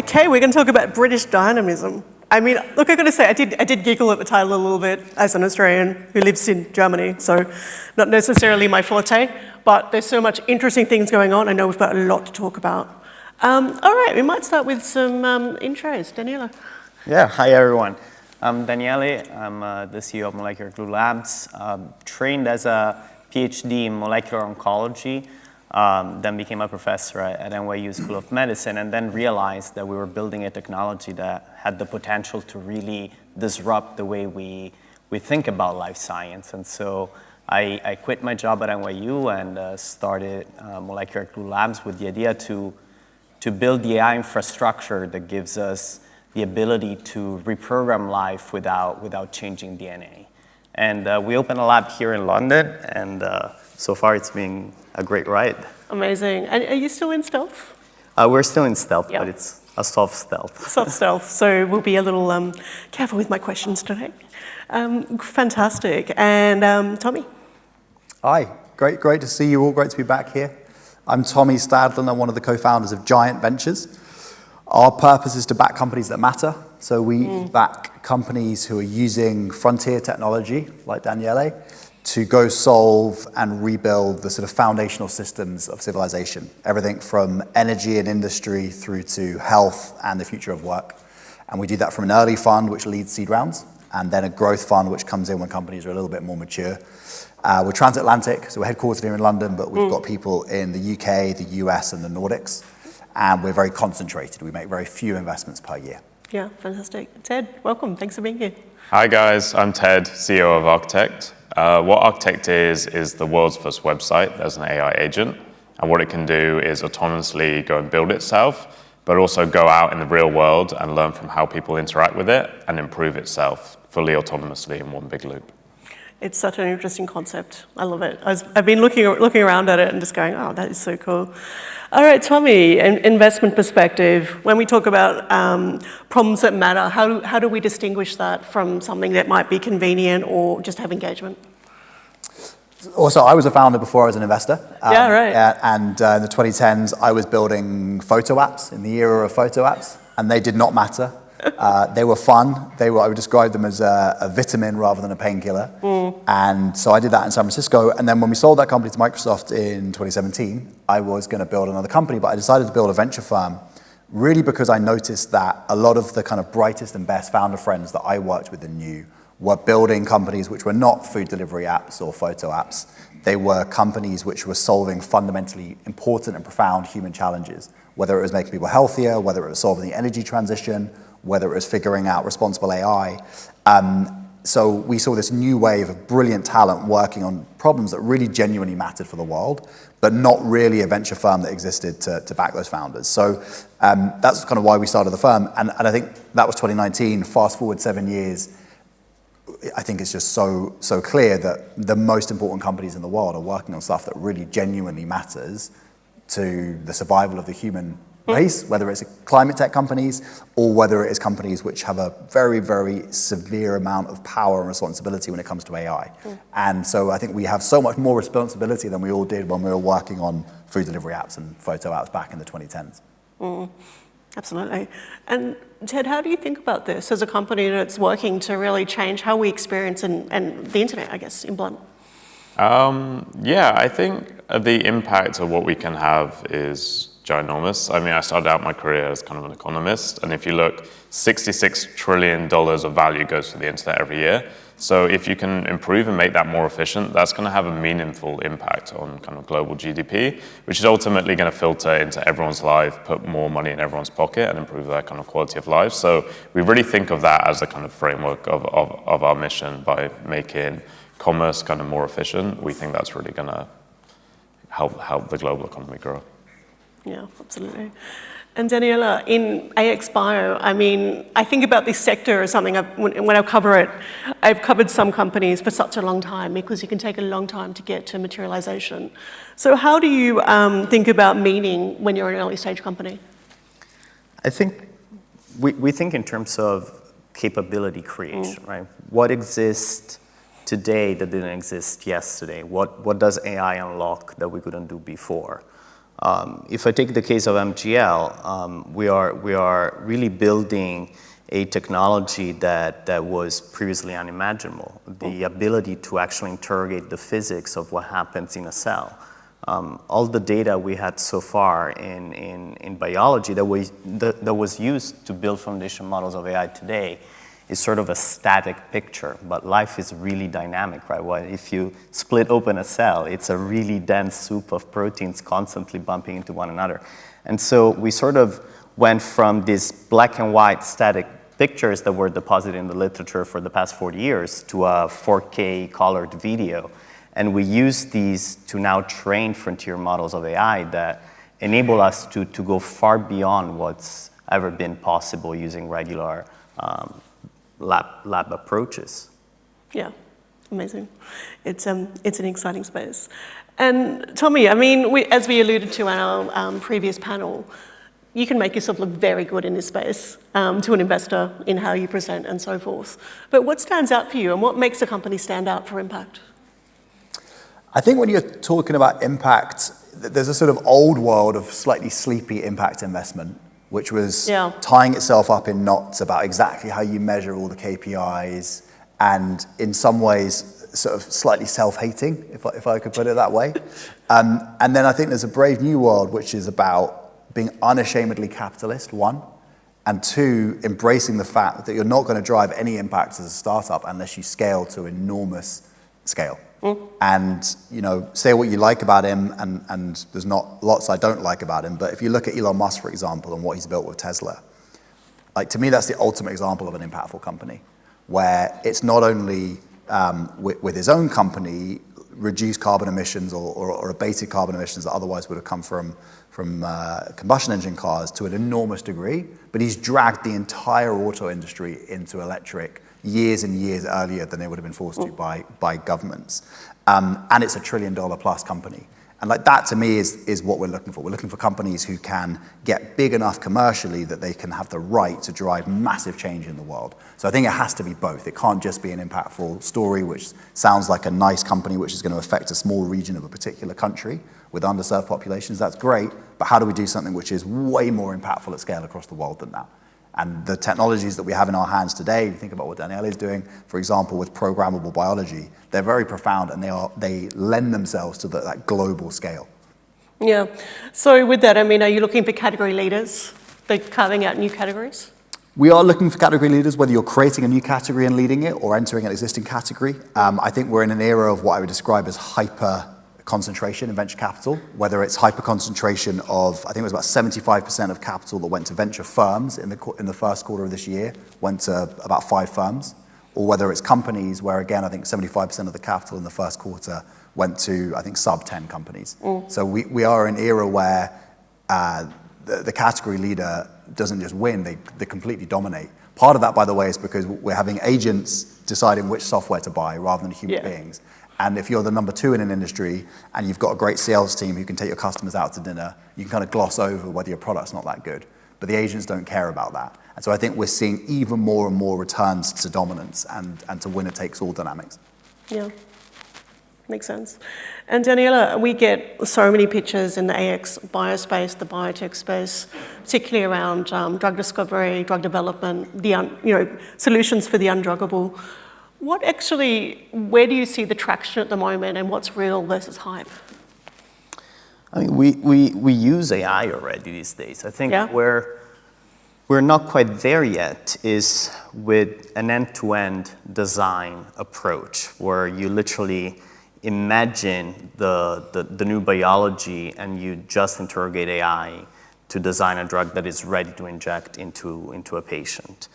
Okay, we're going to talk about British dynamism. I mean, look, I've got to say, I did giggle at the title a little bit as an Australian who lives in Germany, so not necessarily my forte, but there's so much interesting things going on. I know we've got a lot to talk about. All right, we might start with some intros. Daniela. Yeah, hi everyone. I'm Daniele. I'm the CEO of Molecular Glue Labs. Trained as a PhD in molecular oncology, then became a professor at NYU School of Medicine, and then realized that we were building a technology that had the potential to really disrupt the way we think about life science. And so I quit my job at NYU and started Molecular Glue Labs with the idea to build the AI infrastructure that gives us the ability to reprogram life without changing DNA. And we opened a lab here in London, and so far it's been a great ride. Amazing. And are you still in stealth? We're still in stealth, Yep. but it's a soft stealth. Soft stealth, so we'll be a little careful with my questions today. Fantastic. And Tommy? Hi, great to see you all, great to be back here. I'm Tommy Stadler, I'm one of the co-founders of Giant Ventures. Our purpose is to back companies that matter. So we back companies who are using frontier technology, like Daniele, to go solve and rebuild the sort of foundational systems of civilization. Everything from energy and industry through to health and the future of work. And we do that from an early fund, which leads seed rounds, and then a growth fund, which comes in when companies are a little bit more mature. We're transatlantic, so we're headquartered here in London, but we've got people in the UK, the US, and the Nordics. And we're very concentrated. We make very few investments per year. Yeah, fantastic. Ted, welcome. Thanks for being here. Hi guys, I'm Ted, CEO of Architect. What Architect is the world's first website as an AI agent. And what it can do is autonomously go and build itself, but also go out in the real world and learn from how people interact with it and improve itself fully autonomously in one big loop. It's such an interesting concept. I love it. I've been looking around at it and just going, oh, that is so cool. All right, Tommy, investment perspective, when we talk about problems that matter, how do we distinguish that from something that might be convenient or just have engagement? Also, I was a founder before I was an investor. Yeah, right. And in the 2010s, I was building photo apps in the era of photo apps, and they did not matter. They were fun. I would describe them as a vitamin rather than a painkiller. And so I did that in San Francisco. And then when we sold that company to Microsoft in 2017, I was going to build another company, but I decided to build a venture firm really because I noticed that a lot of the kind of brightest and best founder friends that I worked with and knew were building companies which were not food delivery apps or photo apps. They were companies which were solving fundamentally important and profound human challenges, whether it was making people healthier, whether it was solving the energy transition, whether it was figuring out responsible AI. So we saw this new wave of brilliant talent working on problems that really genuinely mattered for the world, but not really a venture firm that existed to back those founders. So that's kind of why we started the firm. And I think that was 2019. Fast forward 7 years, I think it's just so clear that the most important companies in the world are working on stuff that really genuinely matters to the survival of the human race, whether it's climate tech companies or whether it is companies which have a very, very severe amount of power and responsibility when it comes to AI. And so I think we have so much more responsibility than we all did when we were working on food delivery apps and photo apps back in the 2010s. Absolutely. And Ted, how do you think about this as a company that's working to really change how we experience and the internet, I guess, in blunt? Yeah, I think the impact of what we can have is ginormous. I mean, I started out my career as kind of an economist, and if you look, $66 trillion of value goes to the internet every year. So if you can improve and make that more efficient, that's going to have a meaningful impact on kind of global GDP, which is ultimately going to filter into everyone's life, put more money in everyone's pocket, and improve their kind of quality of life. So we really think of that as a kind of framework of our mission by making commerce kind of more efficient. We think that's really going to help the global economy grow. Yeah, absolutely. And Daniela, in AX Bio, I mean, I think about this sector as something, when I cover it, I've covered some companies for such a long time because you can take a long time to get to materialization. So how do you think about meaning when you're an early stage company? I think we think in terms of capability creation, right? What exists today that didn't exist yesterday? What does AI unlock that we couldn't do before? If I take the case of MGL, we are really building a technology that was previously unimaginable. The ability to actually interrogate the physics of what happens in a cell. All the data we had so far in biology that was used to build foundation models of AI today is sort of a static picture, but life is really dynamic, right? Well, if you split open a cell, it's a really dense soup of proteins constantly bumping into one another. And so we sort of went from these black and white static pictures that were deposited in the literature for the past 40 years to a 4K colored video. And we use these to now train frontier models of AI that enable us to go far beyond what's ever been possible using regular lab approaches. Yeah, amazing. It's an exciting space. And Tommy, I mean, as we alluded to in our previous panel, you can make yourself look very good in this space to an investor in how you present and so forth. But what stands out for you and what makes a company stand out for impact? I think when you're talking about impact, there's a sort of old world of slightly sleepy impact investment, which was tying itself up in knots about exactly how you measure all the KPIs, and in some ways sort of slightly self-hating, if I could put it that way. And then I think there's a brave new world, which is about being unashamedly capitalist, one, and two, embracing the fact that you're not going to drive any impact as a startup unless you scale to enormous scale. And, you know, say what you like about him, and there's not lots I don't like about him, but if you look at Elon Musk, for example, and what he's built with Tesla, like, to me, that's the ultimate example of an impactful company, where it's not only with his own company reduced carbon emissions or abated carbon emissions that otherwise would have come from combustion engine cars to an enormous degree, but he's dragged the entire auto industry into electric years and years earlier than they would have been forced to by governments. And it's $1 trillion plus company. And like that, to me, is what we're looking for. We're looking for companies who can get big enough commercially that they can have the right to drive massive change in the world. So I think it has to be both. It can't just be an impactful story, which sounds like a nice company which is going to affect a small region of a particular country with underserved populations. That's great, but how do we do something which is way more impactful at scale across the world than that? And the technologies that we have in our hands today, think about what Daniele is doing, for example, with programmable biology, they're very profound, and they lend themselves to that global scale. Yeah. So with that, I mean, are you looking for category leaders? They're carving out new categories? We are looking for category leaders, whether you're creating a new category and leading it or entering an existing category. I think we're in an era of what I would describe as hyper concentration in venture capital, whether it's hyper concentration of, I think it was about 75% of capital that went to venture firms in the first quarter of this year went to about 5 firms, or whether it's companies where, again, I think 75% of the capital in the first quarter went to, I think, sub 10 companies. So we are in an era where the category leader doesn't just win, they completely dominate. Part of that, by the way, is because we're having agents deciding which software to buy rather than human beings. And if you're the number 2 in an industry and you've got a great sales team who can take your customers out to dinner, you can kind of gloss over whether your product's not that good. But the agents don't care about that. And so I think we're seeing even more and more returns to dominance and to winner-takes-all dynamics. Yeah, makes sense. And Daniela, we get so many pitches in the AX biospace, the biotech space, particularly around drug discovery, drug development, solutions for the undruggable. Where do you see the traction at the moment, and what's real versus hype? I mean, we use AI already these days. I think where we're not quite there yet is with an end-to-end design approach, where you literally imagine the new biology and you just interrogate AI to design a drug that is ready to inject into a patient.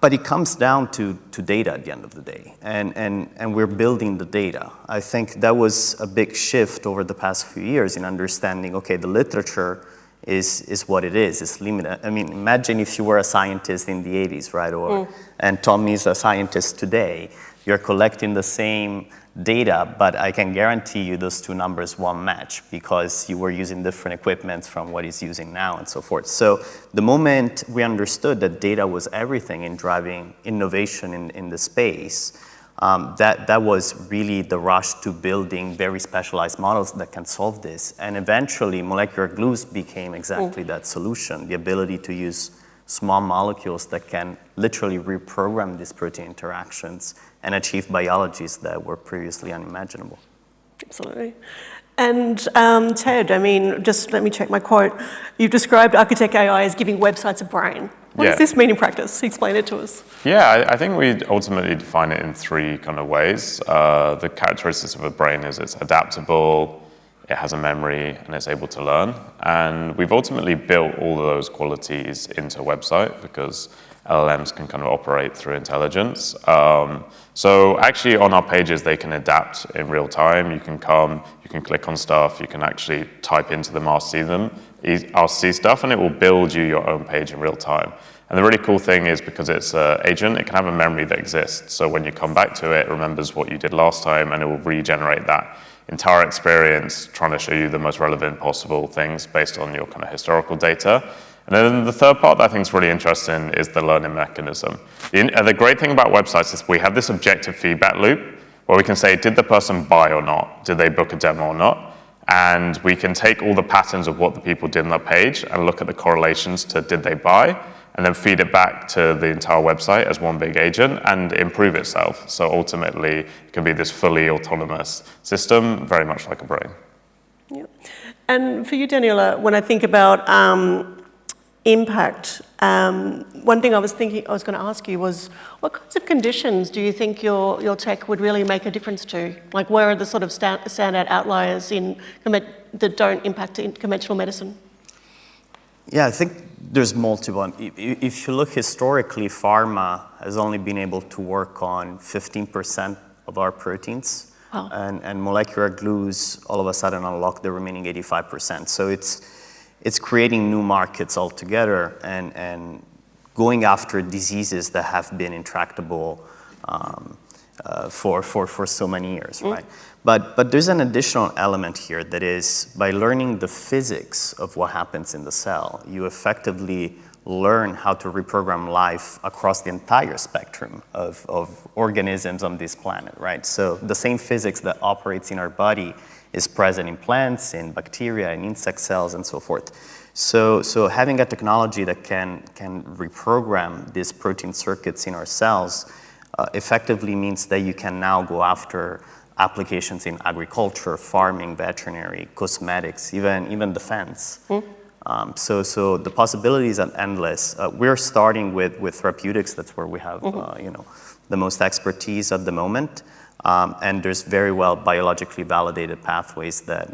But it comes down to data at the end of the day, and we're building the data. I think that was a big shift over the past few years in understanding, okay, the literature is what it is. It's limited. I mean, imagine if you were a scientist in the 80s, right? And Tommy's a scientist today. You're collecting the same data, but I can guarantee you those two numbers won't match because you were using different equipment from what he's using now and so forth. So the moment we understood that data was everything in driving innovation in the space, that was really the rush to building very specialized models that can solve this. And eventually, molecular glues became exactly that solution, the ability to use small molecules that can literally reprogram these protein interactions and achieve biologies that were previously unimaginable. Absolutely. And Ted, I mean, just let me check my quote. You've described Architect AI as giving websites a brain. What does this mean in practice? Explain it to us. Yeah, I think we ultimately define it in three kind of ways. The characteristics of a brain is it's adaptable, it has a memory, and it's able to learn. And we've ultimately built all of those qualities into a website because LLMs can kind of operate through intelligence. So actually on our pages, they can adapt in real time. You can come, you can click on stuff, you can actually type into them, ask see stuff, and it will build you your own page in real time. And the really cool thing is because it's an agent, it can have a memory that exists. So when you come back to it, it remembers what you did last time, and it will regenerate that entire experience, trying to show you the most relevant possible things based on your kind of historical data. And then the third part that I think is really interesting is the learning mechanism. The great thing about websites is we have this objective feedback loop where we can say, did the person buy or not? Did they book a demo or not? And we can take all the patterns of what the people did on that page and look at the correlations to did they buy, and then feed it back to the entire website as one big agent and improve itself. So ultimately, it can be this fully autonomous system, very much like a brain. Yeah. And for you, Daniela, when I think about impact, one thing I was going to ask you was, what kinds of conditions do you think your tech would really make a difference to? Like, where are the sort of standout outliers that don't impact conventional medicine? Yeah, I think there's multiple. If you look historically, pharma has only been able to work on 15% of our proteins. Wow. And molecular glues all of a sudden unlock the remaining 85%. So it's creating new markets altogether and going after diseases that have been intractable for so many years, right? But there's an additional element here that is, by learning the physics of what happens in the cell, you effectively learn how to reprogram life across the entire spectrum of organisms on this planet, right? So the same physics that operates in our body is present in plants, in bacteria, in insect cells, and so forth. So having a technology that can reprogram these protein circuits in our cells effectively means that you can now go after applications in agriculture, farming, veterinary, cosmetics, even defense. So the possibilities are endless. We're starting with therapeutics. That's where we have the most expertise at the moment. And there's very well biologically validated pathways that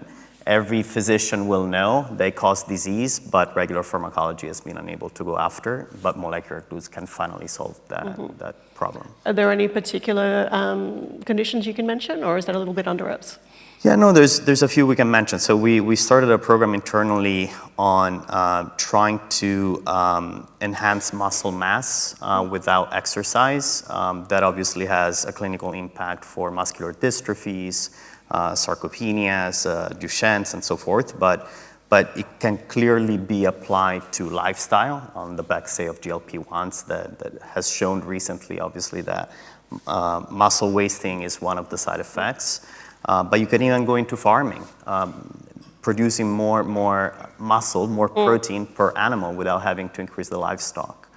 every physician will know they cause disease, but regular pharmacology has been unable to go after. But molecular glues can finally solve that problem. Are there any particular conditions you can mention, or is that a little bit under wraps? Yeah, no, there's a few we can mention. So we started a program internally on trying to enhance muscle mass without exercise. That obviously has a clinical impact for muscular dystrophies, sarcopenias, Duchenne's, and so forth. But it can clearly be applied to lifestyle on the back, say, of GLP-1s that has shown recently, obviously, that muscle wasting is one of the side effects. But you can even go into farming, producing more muscle, more protein per animal without having to increase the livestock.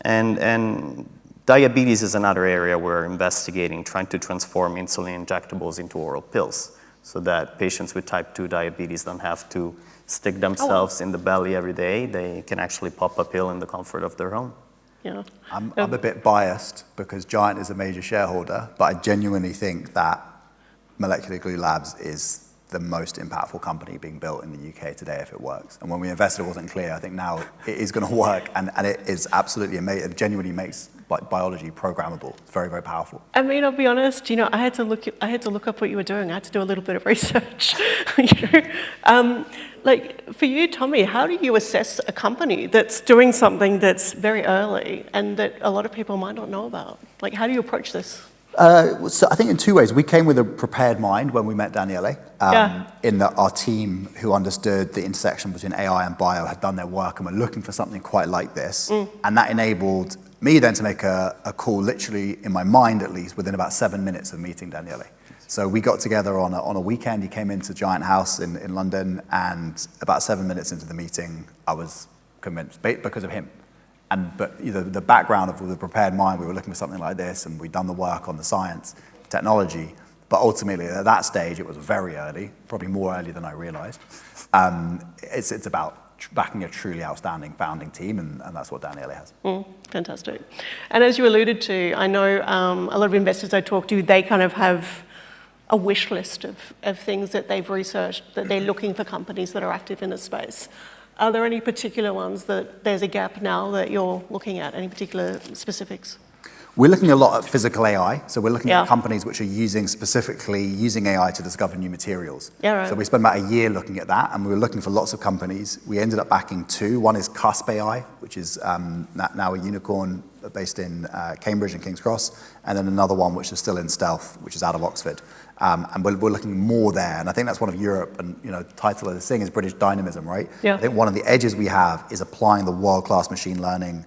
And diabetes is another area we're investigating, trying to transform insulin injectables into oral pills so that patients with type 2 diabetes don't have to stick themselves in the belly every day. They can actually pop a pill in the comfort of their home. Yeah. I'm a bit biased because Giant is a major shareholder, but I genuinely think that Molecular Glue Labs is the most impactful company being built in the UK today if it works. And when we invested, it wasn't clear. I think now it is going to work, and it is absolutely amazing. It genuinely makes biology programmable. It's very, very powerful. I mean, I'll be honest. I had to look up what you were doing. I had to do a little bit of research. Like for you, Tommy, how do you assess a company that's doing something that's very early and that a lot of people might not know about? Like, how do you approach this? So I think in two ways. We came with a prepared mind when we met Daniele, in that our team who understood the intersection between AI and bio had done their work and were looking for something quite like this. And that enabled me then to make a call literally in my mind at least within about 7 minutes of meeting Daniele. So we got together on a weekend. He came into Giant House in London, and about 7 minutes into the meeting, I was convinced because of him. But the background of with a prepared mind, we were looking for something like this, and we'd done the work on the science, technology. But ultimately, at that stage, it was very early, probably more early than I realized. It's about backing a truly outstanding founding team, and that's what Daniele has. Fantastic. And as you alluded to, I know a lot of investors I talk to, they kind of have a wish list of things that they've researched, that they're looking for companies that are active in this space. Are there any particular ones that there's a gap now that you're looking at, any particular specifics? We're looking a lot at physical AI. So we're looking at companies which are specifically using AI to discover new materials. Yeah, right. So we spent about a year looking at that, and we were looking for lots of companies. We ended up backing 2. One is Cusp AI, which is now a unicorn based in Cambridge and King's Cross, and then another one which is still in stealth, which is out of Oxford. And we're looking more there, and I think that's one of Europe, and the title of this thing is British Dynamism, right? Yeah. I think one of the edges we have is applying the world-class machine learning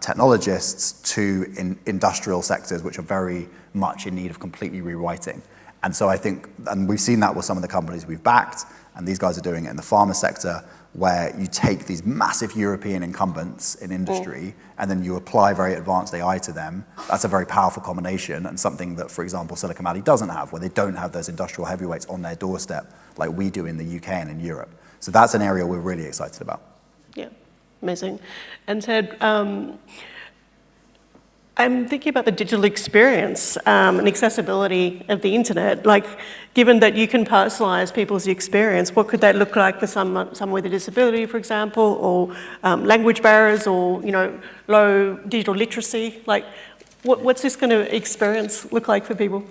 technologists to industrial sectors which are very much in need of completely rewriting. And so I think, and we've seen that with some of the companies we've backed, and these guys are doing it in the pharma sector, where you take these massive European incumbents in industry and then you apply very advanced AI to them. That's a very powerful combination, and something that, for example, Silicon Valley doesn't have, where they don't have those industrial heavyweights on their doorstep like we do in the UK and in Europe. So that's an area we're really excited about. Yeah, amazing. And Ted, I'm thinking about the digital experience and accessibility of the internet. Like, given that you can personalize people's experience, what could that look like for someone with a disability, for example, or language barriers, or low digital literacy? Like, what's this kind of experience look like for people?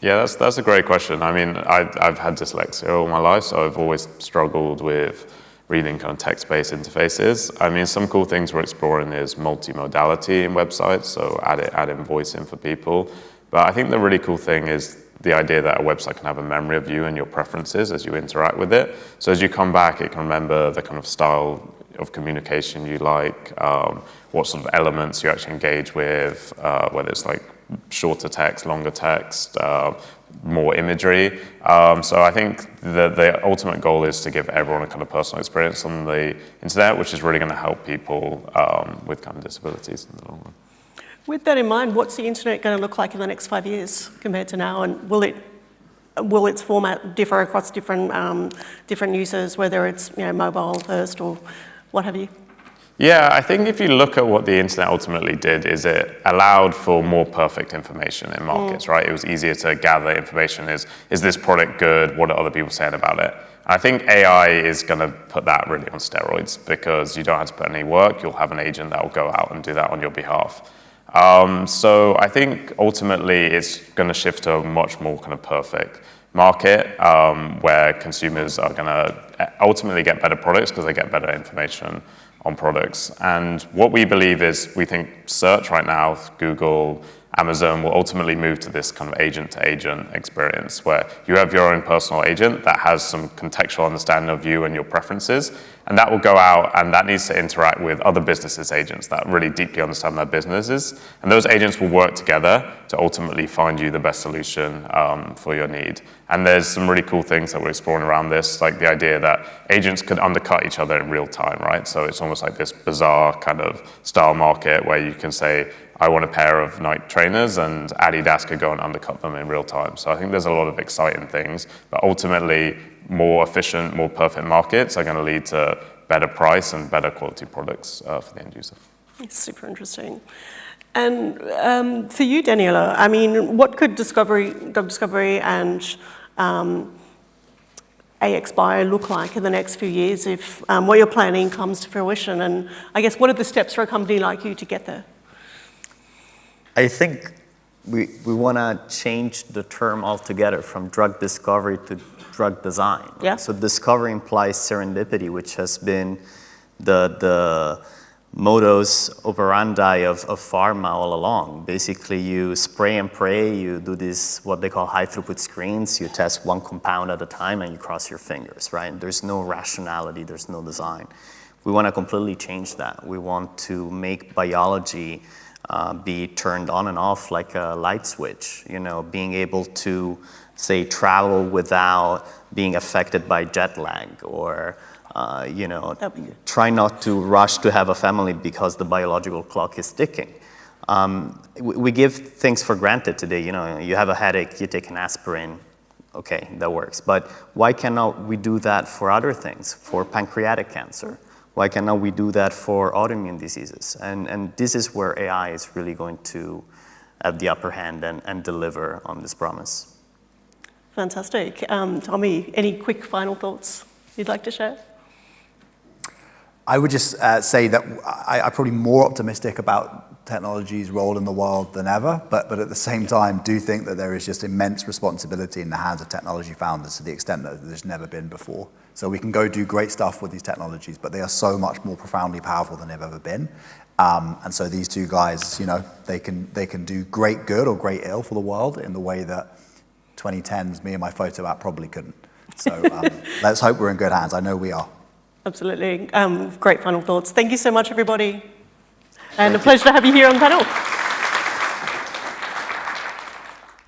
Yeah, that's a great question. I mean, I've had dyslexia all my life, so I've always struggled with reading kind of text-based interfaces. I mean, some cool things we're exploring is multimodality in websites, so adding voice in for people. But I think the really cool thing is the idea that a website can have a memory of you and your preferences as you interact with it. So as you come back, it can remember the kind of style of communication you like, what sort of elements you actually engage with, whether it's like shorter text, longer text, more imagery. So I think the ultimate goal is to give everyone a kind of personal experience on the internet, which is really going to help people with kind of disabilities in the long run. With that in mind, what's the internet going to look like in the next 5 years compared to now? And will its format differ across different users, whether it's mobile first or what have you? Yeah, I think if you look at what the internet ultimately did, is it allowed for more perfect information in markets, right? It was easier to gather information. Is this product good? What are other people saying about it? I think AI is going to put that really on steroids, because you don't have to put any work. You'll have an agent that will go out and do that on your behalf. So I think ultimately it's going to shift to a much more kind of perfect market, where consumers are going to ultimately get better products because they get better information on products. And what we believe is, we think search right now, Google, Amazon, will ultimately move to this kind of agent-to-agent experience, where you have your own personal agent that has some contextual understanding of you and your preferences, and that will go out and that needs to interact with other businesses' agents that really deeply understand their businesses. And those agents will work together to ultimately find you the best solution for your need. And there's some really cool things that we're exploring around this, like the idea that agents could undercut each other in real time, right? So it's almost like this bizarre kind of style market where you can say, I want a pair of Nike trainers, and Adidas could go and undercut them in real time. So I think there's a lot of exciting things, but ultimately more efficient, more perfect markets are going to lead to better price and better quality products for the end user. It's super interesting. And for you, Daniela, I mean, what could drug discovery and AX Bio look like in the next few years if what you're planning comes to fruition? And I guess, what are the steps for a company like you to get there? I think we want to change the term altogether from drug discovery to drug design. Right? Yeah. So discovery implies serendipity, which has been the modus operandi of pharma all along. Basically, you spray and pray, you do this, what they call high throughput screens, you test one compound at a time and you cross your fingers, right? There's no rationality, there's no design. We want to completely change that. We want to make biology be turned on and off like a light switch, being able to, say, travel without being affected by jet lag, or try not to rush to have a family because the biological clock is ticking. We give things for granted today. You have a headache, you take an aspirin, okay, that works. But why cannot we do that for other things, for pancreatic cancer? Why cannot we do that for autoimmune diseases? And this is where AI is really going to have the upper hand and deliver on this promise. Fantastic. Tommy, any quick final thoughts you'd like to share? I would just say that I'm probably more optimistic about technology's role in the world than ever, but at the same time do think that there is just immense responsibility in the hands of technology founders to the extent that there's never been before. So we can go do great stuff with these technologies, but they are so much more profoundly powerful than they've ever been. And so these two guys, they can do great good or great ill for the world in the way that 2010's me and my photo app probably couldn't. So let's hope we're in good hands. I know we are. Absolutely. Great final thoughts. Thank you so much, everybody. And a pleasure to have you here on the panel.